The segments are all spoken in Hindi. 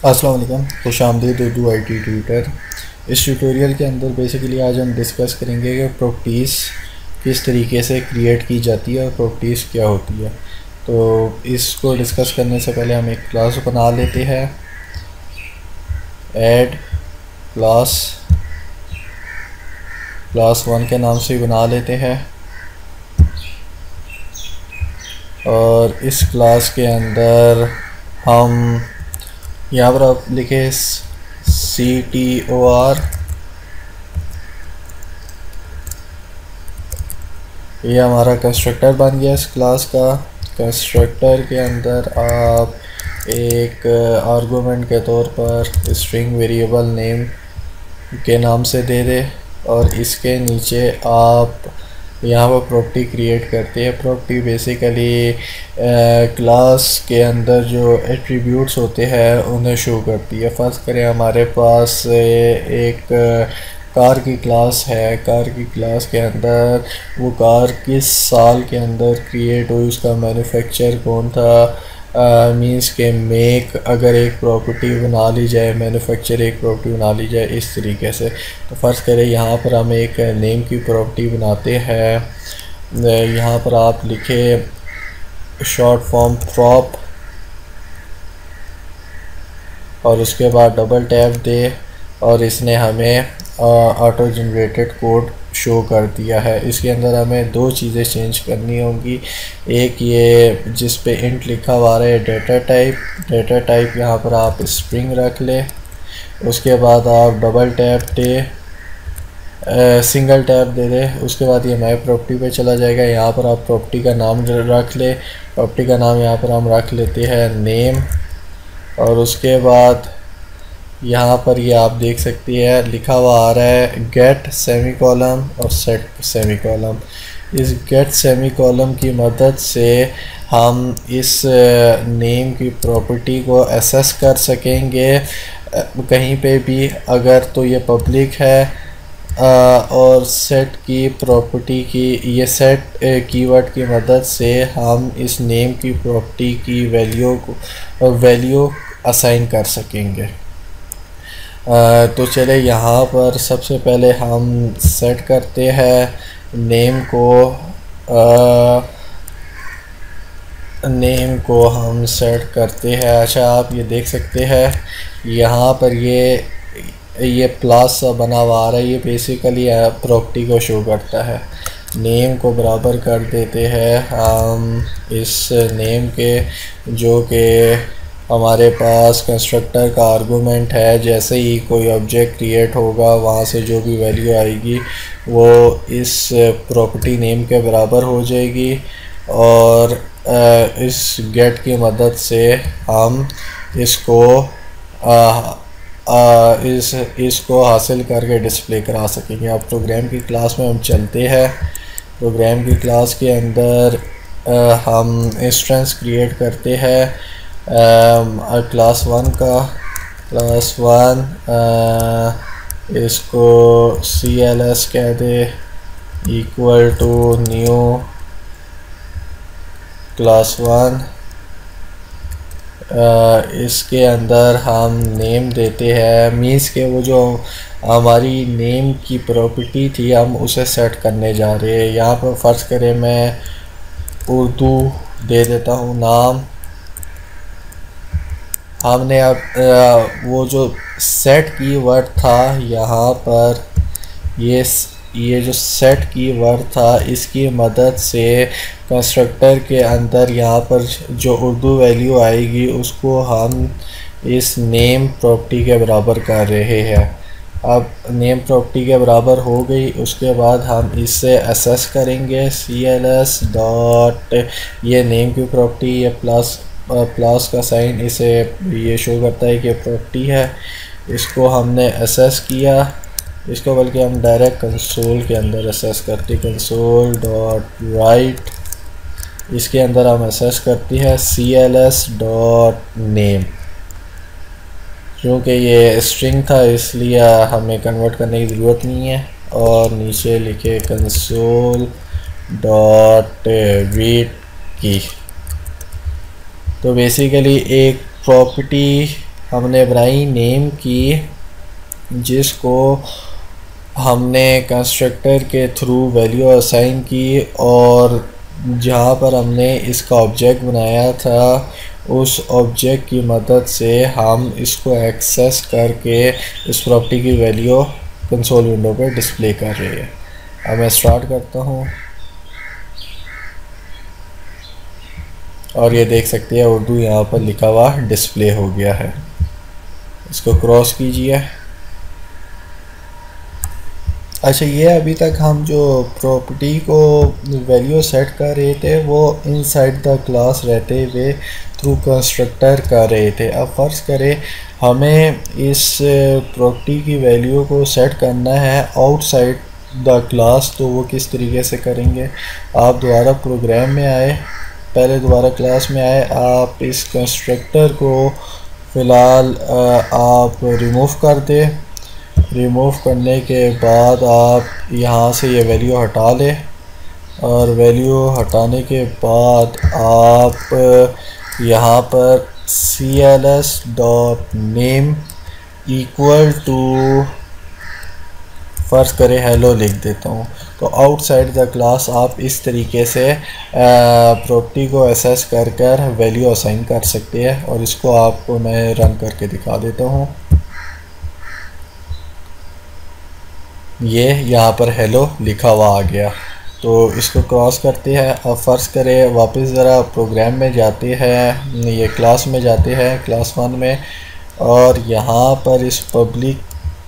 अस्सलाम वालेकुम, खुशामदीद उर्दू IT ट्यूटर। इस ट्यूटोरियल के अंदर बेसिकली आज हम डिस्कस करेंगे कि प्रॉपर्टीज़ किस तरीके से क्रिएट की जाती है और प्रॉपर्टीज़ क्या होती है। तो इसको डिस्कस करने से पहले हम एक क्लास बना लेते हैं। ऐड क्लास, क्लास 1 के नाम से बना लेते हैं और इस क्लास के अंदर हम यहाँ पर आप लिखे CTOR, ये हमारा कंस्ट्रक्टर बन गया इस क्लास का। कंस्ट्रक्टर के अंदर आप एक आर्गुमेंट के तौर पर स्ट्रिंग वेरिएबल नेम के नाम से दे दे और इसके नीचे आप यहाँ पर प्रॉपर्टी क्रिएट करते हैं। प्रॉपर्टी बेसिकली क्लास के अंदर जो एट्रीब्यूट्स होते हैं उन्हें शो करती है। फ़र्ज़ करें हमारे पास एक कार की क्लास है। कार की क्लास के अंदर वो कार किस साल के अंदर क्रिएट हुई, उसका मैन्युफैक्चर कौन था, मींस के मेक अगर एक प्रॉपर्टी बना ली जाए, मैन्युफैक्चर एक प्रॉपर्टी बना ली जाए इस तरीके से। तो फ़र्ज़ करें यहाँ पर हम एक नेम की प्रॉपर्टी बनाते हैं। यहाँ पर आप लिखे शॉर्ट फॉर्म प्रॉप और उसके बाद डबल टैप दे और इसने हमें ऑटो जनरेटेड कोड शो कर दिया है। इसके अंदर हमें दो चीज़ें चेंज करनी होंगी। एक ये जिस पे इंट लिखा हुआ है डेटा टाइप यहाँ पर आप स्ट्रिंग रख ले। उसके बाद आप डबल टैप दे, सिंगल टैप दे दे। उसके बाद ये माई प्रॉपर्टी पे चला जाएगा। यहाँ पर आप प्रॉपर्टी का नाम रख ले। प्रॉपर्टी का नाम यहाँ पर हम रख लेते हैं नेम और उसके बाद यहाँ पर ये आप देख सकती है लिखा हुआ आ रहा है गेट सेमी कॉलम और सेट सेमी कॉलम। इस गेट सेमी कॉलम की मदद से हम इस नेम की प्रॉपर्टी को एसेस कर सकेंगे कहीं पे भी अगर तो ये पब्लिक है। और सेट की प्रॉपर्टी की ये सेट कीवर्ड की मदद से हम इस नेम की प्रॉपर्टी की वैल्यू असाइन कर सकेंगे। तो चले यहाँ पर सबसे पहले हम सेट करते हैं नेम को हम सेट करते हैं। अच्छा, आप ये देख सकते हैं यहाँ पर ये प्लस सा बना हुआ आ रहा है। ये बेसिकली प्रॉपर्टी को शो करता है। नेम को बराबर कर देते हैं हम इस नेम के, जो कि हमारे पास कंस्ट्रक्टर का आर्गुमेंट है। जैसे ही कोई ऑब्जेक्ट क्रिएट होगा वहाँ से जो भी वैल्यू आएगी वो इस प्रॉपर्टी नेम के बराबर हो जाएगी और इस गेट की मदद से हम इसको हासिल करके डिस्प्ले करा सकेंगे। अब प्रोग्राम की क्लास में हम चलते हैं। प्रोग्राम की क्लास के अंदर हम इंस्टेंस क्रिएट करते हैं क्लास 1 का। क्लास 1 इसको CLS कह दे इक्वल टू न्यू क्लास 1। इसके अंदर हम नेम देते हैं, मीन्स के वो जो हमारी नेम की प्रॉपर्टी थी हम उसे सेट करने जा रहे हैं। यहाँ पर फ़र्ज़ करें मैं उर्दू दे देता हूँ नाम। हमने अब वो जो सेट कीवर्ड था यहाँ पर ये जो सेट कीवर्ड था इसकी मदद से कंस्ट्रक्टर के अंदर यहाँ पर जो उर्दू वैल्यू आएगी उसको हम इस नेम प्रॉपर्टी के बराबर कर रहे हैं। अब नेम प्रॉपर्टी के बराबर हो गई। उसके बाद हम इससे एसेस करेंगे CLS डॉट, ये नेम की प्रॉपर्टी, ये प्लस का साइन इसे ये शो करता है कि प्रॉपर्टी है। इसको हमने एसेस किया, इसको बल्कि हम डायरेक्ट कंसोल के अंदर एसेस करते, कंसोल डॉट राइट। इसके अंदर हम एसेस करती है CLS डॉट नेम। क्योंकि ये स्ट्रिंग था इसलिए हमें कन्वर्ट करने की ज़रूरत नहीं है। और नीचे लिखे कंसोल डॉट रीड की। तो बेसिकली एक प्रॉपर्टी हमने बनाई नेम की, जिसको हमने कंस्ट्रक्टर के थ्रू वैल्यू असाइन की, और जहाँ पर हमने इसका ऑब्जेक्ट बनाया था उस ऑब्जेक्ट की मदद से हम इसको एक्सेस करके इस प्रॉपर्टी की वैल्यू कंसोल विंडो पर डिस्प्ले कर रहे हैं। अब मैं स्टार्ट करता हूँ और ये देख सकते हैं उर्दू यहाँ पर लिखा हुआ डिस्प्ले हो गया है। इसको क्रॉस कीजिए। अच्छा, ये अभी तक हम जो प्रॉपर्टी को वैल्यू सेट कर रहे थे वो इनसाइड द क्लास रहते हुए थ्रू कंस्ट्रक्टर कर रहे थे। अब फ़र्ज़ करें हमें इस प्रॉपर्टी की वैल्यू को सेट करना है आउटसाइड द क्लास, तो वो किस तरीके से करेंगे। आप दोबारा प्रोग्राम में आए, पहले दोबारा क्लास में आए, आप इस कंस्ट्रक्टर को फ़िलहाल आप रिमूव कर दें। रिमूव करने के बाद आप यहाँ से ये वैल्यू हटा लें, और वैल्यू हटाने के बाद आप यहाँ पर cls.name इक्वल टू फ़र्ज़ करें हेलो लिख देता हूँ। तो आउटसाइड द क्लास आप इस तरीके से प्रॉपर्टी को एसेस कर वैल्यू असाइन कर सकते हैं, और इसको आपको मैं रन करके दिखा देता हूँ। ये यहाँ पर हेलो लिखा हुआ आ गया, तो इसको क्रॉस करते हैं। अब फ़र्ज़ करें वापस ज़रा प्रोग्राम में जाते हैं, ये क्लास में जाते हैं, क्लास 1 में, और यहाँ पर इस पब्लिक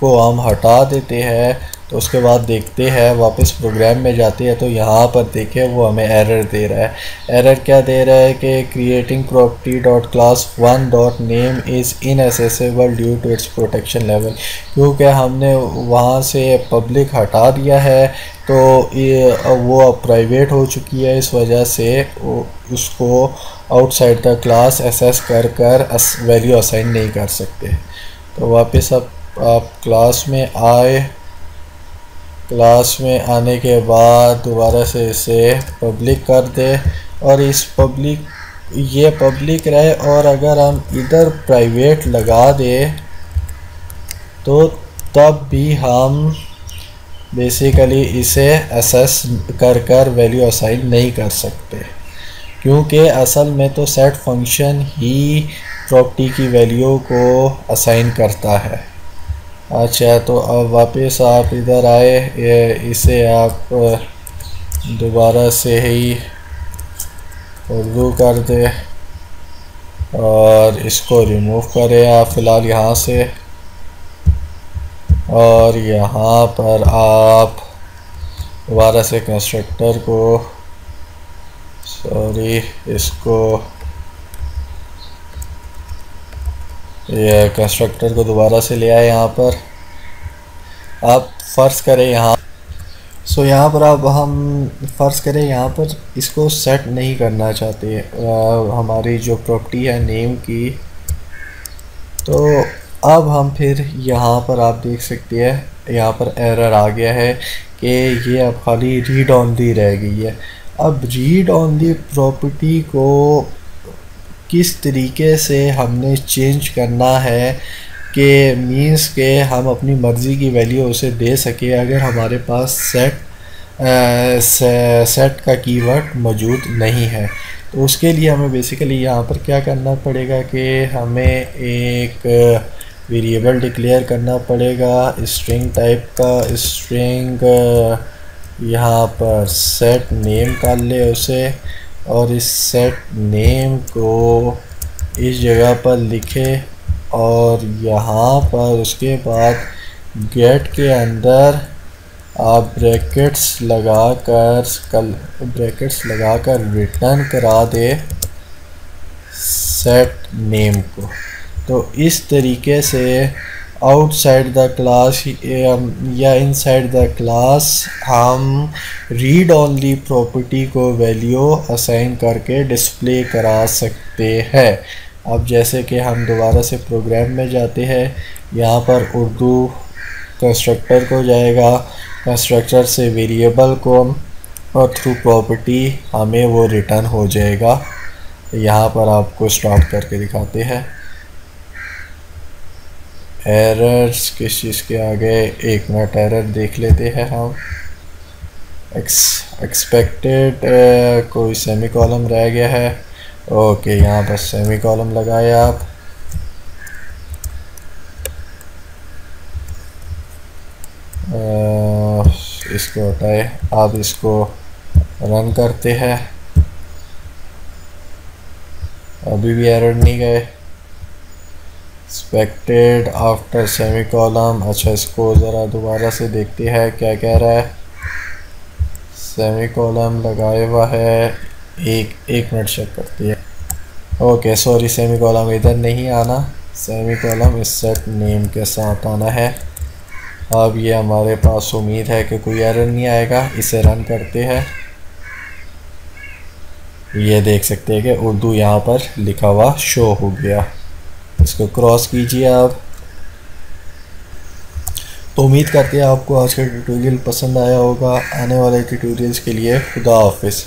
को हम हटा देते हैं। तो उसके बाद देखते हैं, वापस प्रोग्राम में जाते हैं, तो यहाँ पर देखें वो हमें एरर दे रहा है। एरर क्या दे रहा है कि creating property dot class 1 dot name is inaccessible due to its protection level, क्योंकि हमने वहाँ से पब्लिक हटा दिया है, तो ये वो अब प्राइवेट हो चुकी है, इस वजह से उसको आउटसाइड द क्लास एसेस कर वैल्यू असाइन नहीं कर सकते। तो वापस अब आप क्लास में आए, क्लास में आने के बाद दोबारा से इसे पब्लिक कर दे, और इस पब्लिक ये पब्लिक रहे, और अगर हम इधर प्राइवेट लगा दे तो तब भी हम बेसिकली इसे एसेस कर वैल्यू असाइन नहीं कर सकते, क्योंकि असल में तो सेट फंक्शन ही प्रॉपर्टी की वैल्यू को असाइन करता है। अच्छा, तो अब वापस आप इधर आए, इसे आप दोबारा से ही उर्दू कर दे और इसको रिमूव करें आप फ़िलहाल यहाँ से, और यहाँ पर आप दोबारा से कंस्ट्रक्टर को इसको ये कंस्ट्रक्टर को दोबारा से ले आए यहाँ पर। आप फ़र्ज़ करें यहाँ यहाँ पर अब हम फ़र्ज़ करें यहाँ पर इसको सेट नहीं करना चाहते हमारी जो प्रॉपर्टी है नेम की, तो अब हम फिर यहाँ पर आप देख सकते हैं यहाँ पर एरर आ गया है कि ये अब खाली रीड ऑनली रह गई है। अब रीड ऑनली प्रॉपर्टी को किस तरीके से हमने चेंज करना है कि मींस के हम अपनी मर्ज़ी की वैल्यू उसे दे सके, अगर हमारे पास सेट का कीवर्ड मौजूद नहीं है। तो उसके लिए हमें बेसिकली यहाँ पर क्या करना पड़ेगा कि हमें एक वेरिएबल डिक्लेयर करना पड़ेगा स्ट्रिंग टाइप का। स्ट्रिंग यहाँ पर सेट नेम कर ले उसे, और इस सेट नेम को इस जगह पर लिखे, और यहाँ पर उसके बाद गेट के अंदर आप ब्रैकेट्स लगाकर रिटर्न करा दे सेट नेम को। तो इस तरीके से आउटसाइड द क्लास या इनसाइड द क्लास हम रीड ऑनली प्रॉपर्टी को वैल्यू असाइन करके डिस्प्ले करा सकते हैं। अब जैसे कि हम दोबारा से प्रोग्राम में जाते हैं, यहाँ पर उर्दू कंस्ट्रक्टर को जाएगा, कंस्ट्रक्टर से वेरिएबल को, और थ्रू प्रॉपर्टी हमें वो रिटर्न हो जाएगा। यहाँ पर आपको स्टार्ट करके दिखाते हैं। एरर्स किस चीज़ के आगे, एक मिनट एरर देख लेते हैं हम। एक्सपेक्टेड कोई सेमी कॉलम रह गया है। ओके, यहाँ पर सेमी कॉलम लगाए आप। इसको हटाए, आप इसको रन करते हैं। अभी भी एरर नहीं गए। Expected after semi column. अच्छा, इसको ज़रा दोबारा से देखते हैं क्या कह रहा है। सेमी कॉलम लगाए हुआ है, एक मिनट चेक करती है। ओके सॉरी, सेमी कॉलम इधर नहीं आना, सेमी कॉलम इस सेट नेम के साथ आना है। अब ये हमारे पास उम्मीद है कि कोई एरर नहीं आएगा। इसे रन करते हैं। ये देख सकते हैं कि उर्दू यहाँ पर लिखा हुआ शो हो गया। इसको क्रॉस कीजिए आप। तो उम्मीद करते हैं आपको आज का ट्यूटोरियल पसंद आया होगा। आने वाले ट्यूटोरियल्स के लिए खुदा हाफिज़।